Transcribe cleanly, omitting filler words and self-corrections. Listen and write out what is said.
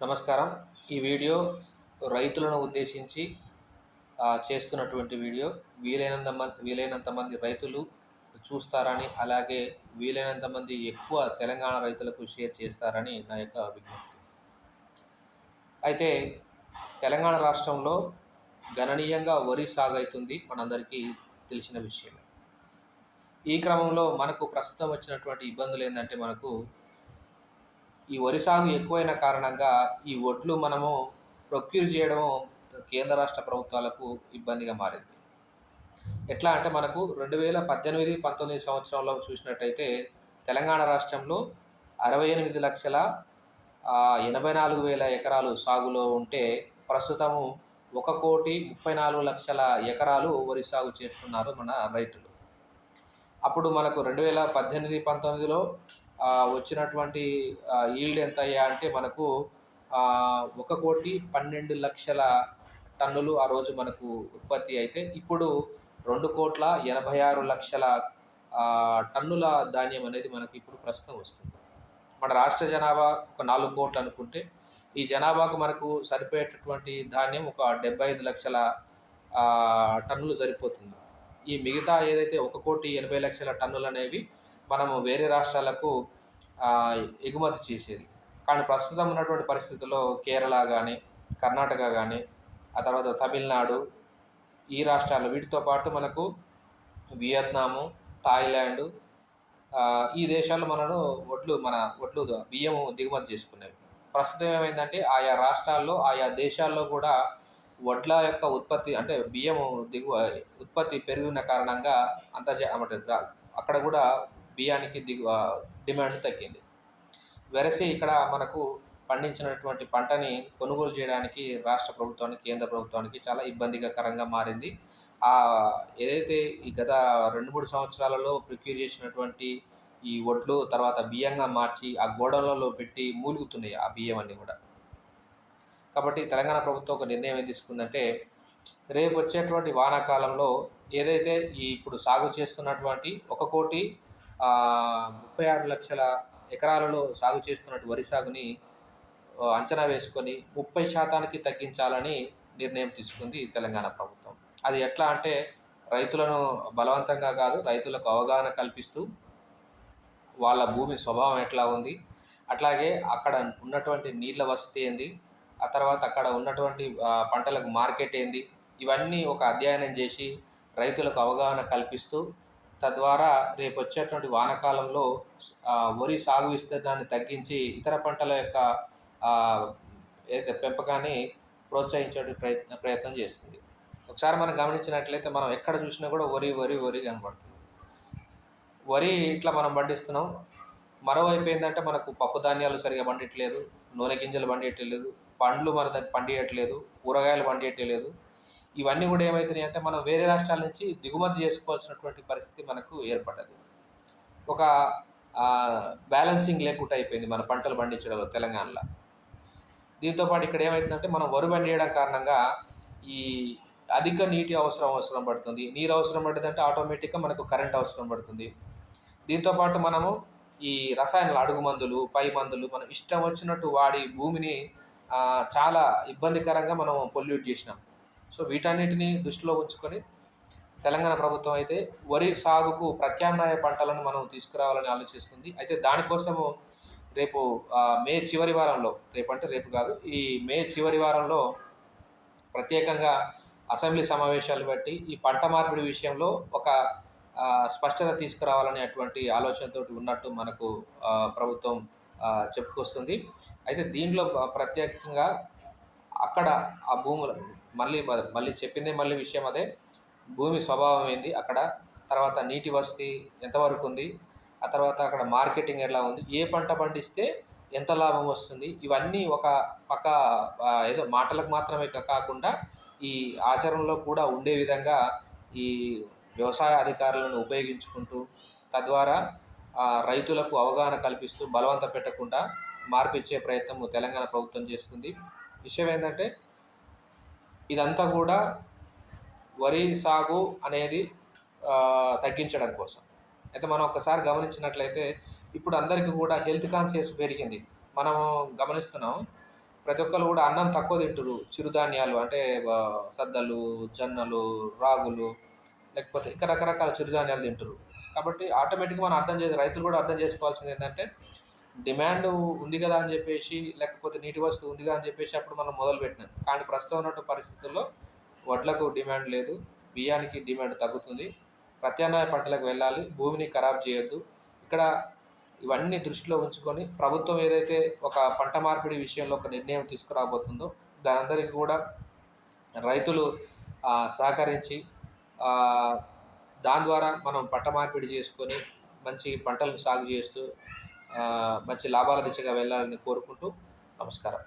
నమస్కారం. ఈ వీడియో రైతులను ఉద్దేశించి చేస్తున్నటువంటి వీడియో. వీలైనంత మంది రైతులు చూస్తారని, అలాగే వీలైనంత మంది ఎక్కువ తెలంగాణ రైతులకు షేర్ చేస్తారని నా యొక్క విజ్ఞప్తి. అయితే తెలంగాణ రాష్ట్రంలో గణనీయంగా వరి సాగైతుంది, మనందరికీ తెలిసిన విషయమే. ఈ క్రమంలో మనకు ప్రస్తుతం వచ్చినటువంటి ఇబ్బందులు ఏందంటే, ఈ వరి సాగు ఎక్కువైన కారణంగా ఈ వడ్లు మనము ప్రొక్యూర్ చేయడం కేంద్ర రాష్ట్ర ప్రభుత్వాలకు ఇబ్బందిగా మారింది. ఎట్లా అంటే మనకు 2018, 19 సంవత్సరంలో చూసినట్టయితే తెలంగాణ రాష్ట్రంలో 68,84,000 ఎకరాలు సాగులో ఉంటే, ప్రస్తుతము 1,34,00,000 ఎకరాలు వరి సాగు చేస్తున్నారు మన రైతులు. అప్పుడు మనకు 2018, 19లో వచ్చినటువంటి ఈల్డ్ ఎంత అయ్యా అంటే మనకు 1,12,00,000 టన్నులు ఆ రోజు మనకు ఉత్పత్తి అయితే, ఇప్పుడు 2,86,00,000 టన్నుల ధాన్యం అనేది మనకి ఇప్పుడు ప్రస్తుతం వస్తుంది. మన రాష్ట్ర జనాభా ఒక 4 కోట్లు అనుకుంటే, ఈ జనాభాకు మనకు సరిపోయేటటువంటి ధాన్యం ఒక 75,00,000 టన్నులు సరిపోతుంది. ఈ మిగతా ఏదైతే 1,80,00,000 టన్నులు అనేవి మనము వేరే రాష్ట్రాలకు ఎగుమతి చేసేది. కానీ ప్రస్తుతం ఉన్నటువంటి పరిస్థితుల్లో కేరళ కానీ, కర్ణాటక కానీ, ఆ తర్వాత తమిళనాడు, ఈ రాష్ట్రాలు, వీటితో పాటు మనకు వియత్నాము, థాయిలాండ్, ఈ దేశాలు మన బియ్యము దిగుమతి చేసుకునేవి. ప్రస్తుతం ఏమైందంటే ఆయా రాష్ట్రాల్లో, ఆయా దేశాల్లో కూడా వడ్ల యొక్క ఉత్పత్తి, అంటే బియ్యము ఉత్పత్తి పెరిగిన కారణంగా అక్కడ కూడా బియ్యానికి డిమాండ్ తగ్గింది. వెరసి ఇక్కడ మనకు పండించినటువంటి పంటని కొనుగోలు చేయడానికి రాష్ట్ర ప్రభుత్వానికి, కేంద్ర ప్రభుత్వానికి చాలా ఇబ్బందికరంగా మారింది. ఏదైతే ఈ గత 2-3 సంవత్సరాలలో ప్రొక్యూర్ చేసినటువంటి ఈ వడ్లు తర్వాత బియ్యంగా మార్చి ఆ గోడౌన్లలో పెట్టి మూలుగుతున్నాయి ఆ బియ్యం అన్నీ కూడా. కాబట్టి తెలంగాణ ప్రభుత్వం ఒక నిర్ణయం ఏం తీసుకుందంటే, రేపు వచ్చేటువంటి వానాకాలంలో ఏదైతే ఇప్పుడు సాగు చేస్తున్నటువంటి 1,36,00,000 ఎకరాలలో సాగు చేస్తున్నటువంటి వరి సాగుని అంచనా వేసుకొని 30% తగ్గించాలని నిర్ణయం తీసుకుంది తెలంగాణ ప్రభుత్వం. అది ఎట్లా అంటే, రైతులను బలవంతంగా కాదు, రైతులకు అవగాహన కల్పిస్తూ వాళ్ళ భూమి స్వభావం ఎట్లా ఉంది, అట్లాగే అక్కడ ఉన్నటువంటి నీళ్ళ వసతి ఏంది, ఆ తర్వాత అక్కడ ఉన్నటువంటి పంటలకు మార్కెట్ ఏంది, ఇవన్నీ ఒక అధ్యయనం చేసి రైతులకు అవగాహన కల్పిస్తూ, తద్వారా రేపు వచ్చేటువంటి వానాకాలంలో వరి సాగు విస్తీర్ణాన్ని తగ్గించి ఇతర పంటల యొక్క ఏదైతే పెంపకాన్ని ప్రోత్సహించే ప్రయత్నం చేస్తుంది. ఒకసారి మనం గమనించినట్లయితే మనం ఎక్కడ చూసినా కూడా వరి వరి వరి కనబడుతుంది. వరి ఇట్లా మనం పండిస్తున్నాం. మరోవైపు ఏంటంటే మనకు పప్పు ధాన్యాలు సరిగా పండియట్లేదు, నూనె గింజలు పండియట్లేదు, పండ్లు మన దగ్గర పండియట్లేదు, కూరగాయలు పండియట్లేదు. ఇవన్నీ కూడా ఏమవుతున్నాయి అంటే, మనం వేరే రాష్ట్రాల నుంచి దిగుమతి చేసుకోవాల్సినటువంటి పరిస్థితి మనకు ఏర్పడ్డది. ఒక బ్యాలెన్సింగ్ లేకుండా అయిపోయింది మన పంటలు పండించడంలో తెలంగాణలో. దీంతోపాటు ఇక్కడ ఏమవుతుందంటే, మనం వరి పండియడం కారణంగా ఈ అధిక నీటి అవసరం పడుతుంది. నీరు అవసరం పడుతుందంటే ఆటోమేటిక్గా మనకు కరెంట్ అవసరం పడుతుంది. దీంతోపాటు మనము ఈ రసాయనాలు, అడుగు మందులు, పై మందులు మనం ఇష్టం వచ్చినట్టు వాడి భూమిని చాలా ఇబ్బందికరంగా మనం పొల్యూట్ చేసినాం. సో వీటన్నిటిని దృష్టిలో ఉంచుకొని తెలంగాణ ప్రభుత్వం అయితే వరి సాగుకు ప్రత్యామ్నాయ పంటలను మనం తీసుకురావాలని ఆలోచిస్తుంది. అయితే దానికోసము రేపు మే చివరి వారంలో, రేపు కాదు, ఈ మే చివరి వారంలో ప్రత్యేకంగా అసెంబ్లీ సమావేశాలు పెట్టి ఈ పంట మార్పిడి విషయంలో ఒక స్పష్టత తీసుకురావాలనేటువంటి ఆలోచనతో ఉన్నట్టు మనకు ప్రభుత్వం చెప్పుకొస్తుంది. అయితే దీనిలో ప్రత్యేకంగా అక్కడ ఆ భూములు మళ్ళీ చెప్పిందే విషయం అదే. భూమి స్వభావం ఏంది అక్కడ, తర్వాత నీటి వసతి ఎంతవరకు ఉంది, ఆ తర్వాత అక్కడ మార్కెటింగ్ ఎలా ఉంది, ఏ పంట పండిస్తే ఎంత లాభం వస్తుంది, ఇవన్నీ ఒక పక్క ఏదో మాటలకు మాత్రమే కాకుండా ఈ ఆచరణలో కూడా ఉండే విధంగా ఈ వ్యవసాయ అధికారులను ఉపయోగించుకుంటూ, తద్వారా రైతులకు అవగాహన కల్పిస్తూ బలవంత పెట్టకుండా మార్పిచ్చే ప్రయత్నం తెలంగాణ ప్రభుత్వం చేస్తుంది. విషయం ఏంటంటే, ఇదంతా కూడా వరి సాగు అనేది తగ్గించడం కోసం. అయితే మనం ఒక్కసారి గమనించినట్లయితే ఇప్పుడు అందరికీ కూడా హెల్త్ కాన్షియస్ పెరిగింది. మనం గమనిస్తున్నాం, ప్రతి ఒక్కళ్ళు గూడా అన్నం తక్కువ తింటుర్రు. చిరుధాన్యాలు అంటే సద్దలు, జొన్నలు, రాగులు లేకపోతే ఇంకా రకరకాల చిరుధాన్యాలు తింటుర్రు. కాబట్టి ఆటోమేటిక్‌గా మనం రైతులు గూడా అర్థం చేసుకోవాల్సిందేంటంటే, డిమాండ్ ఉంది గదా అని జెప్పేసి, లేకపోతే నీటి వసతి ఉందిగా అని జెప్పేసి అప్పుడు మనం మొదలుపెట్టినాం. కానీ ప్రస్తుతం ఉన్నటువంటి పరిస్థితుల్లో వడ్లకు డిమాండ్ లేదు. బియ్యానికి డిమాండ్ తగ్గుతుంది. ప్రత్యామ్నాయ పంటలకు వెళ్ళాలి. భూమిని ఖరాబ్ చేయొద్దు. ఇక్కడ ఇవన్నీ దృష్టిలో ఉంచుకొని ప్రభుత్వం ఏదైతే ఒక పంట మార్పిడి విషయంలో ఒక నిర్ణయం తీసుకురాబోతుందో, దానందరికి కూడా రైతులు సహకరించి ఆహ్, దాని ద్వారా మనం పంట మార్పిడి చేసుకొని మంచి పంటలను సాగు చేస్తూ మంచి లాభాల దిశగా వెళ్ళాలని కోరుకుంటూ నమస్కారం.